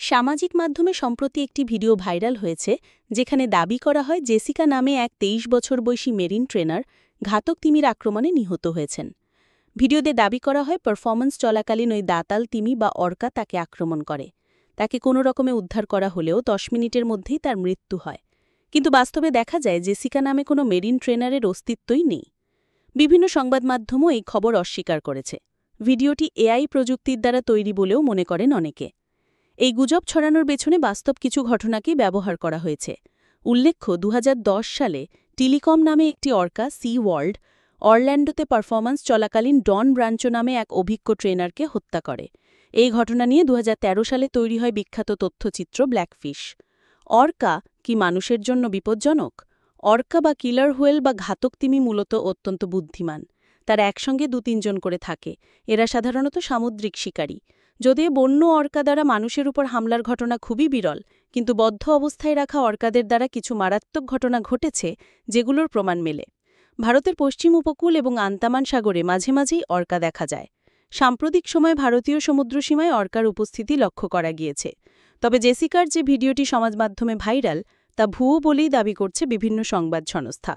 সামাজিক মাধ্যমে সম্প্রতি একটি ভিডিও ভাইরাল হয়েছে যেখানে দাবি করা হয় জেসিকা নামে এক ২৩ বছর বয়সী মেরিন ট্রেনার ঘাতক তিমির আক্রমণে নিহত হয়েছেন। ভিডিওতে দাবি করা হয় পারফরম্যান্স চলাকালীন ওই দাতাল তিমি বা অর্কা তাকে আক্রমণ করে। তাকে কোনো রকমে উদ্ধার করা হলেও ১০ মিনিটের মধ্যেই তার মৃত্যু হয়। কিন্তু বাস্তবে দেখা যায় জেসিকা নামে কোনো মেরিন ট্রেনারের অস্তিত্বই নেই। বিভিন্ন সংবাদমাধ্যমও এই খবর অস্বীকার করেছে। ভিডিওটি এআই প্রযুক্তির দ্বারা তৈরি বলেও মনে করেন অনেকে। এই গুজব ছড়ানোর পেছনে বাস্তব কিছু ঘটনাকেই ব্যবহার করা হয়েছে। উল্লেখ্য ২০১০ সালে টেলিকম নামে একটি অর্কা সি ওয়ার্ল্ড অরল্যান্ডোতে পারফরম্যান্স চলাকালীন ডন ব্রাঞ্চো নামে এক অভিজ্ঞ ট্রেনারকে হত্যা করে। এই ঘটনা নিয়ে ২০১৩ সালে তৈরি হয় বিখ্যাত তথ্যচিত্র ব্ল্যাকফিশ। অর্কা কি মানুষের জন্য বিপজ্জনক? অর্কা বা কিলার হুয়েল বা ঘাতক তিমি মূলত অত্যন্ত বুদ্ধিমান। তারা একসঙ্গে ২-৩ জন করে থাকে। এরা সাধারণত সামুদ্রিক শিকারী। যদিও বন্য অর্কা দ্বারা মানুষের উপর হামলার ঘটনা খুবই বিরল, কিন্তু বদ্ধ অবস্থায় রাখা অর্কাদের দ্বারা কিছু মারাত্মক ঘটনা ঘটেছে যেগুলোর প্রমাণ মেলে। ভারতের পশ্চিম উপকূল এবং আন্দামান সাগরে মাঝে মাঝেই অর্কা দেখা যায়। সাম্প্রতিক সময়ে ভারতীয় সমুদ্রসীমায় অর্কার উপস্থিতি লক্ষ্য করা গিয়েছে। তবে জেসিকার যে ভিডিওটি সমাজমাধ্যমে ভাইরাল তা ভুয়ো বলেই দাবি করছে বিভিন্ন সংবাদ সংস্থা।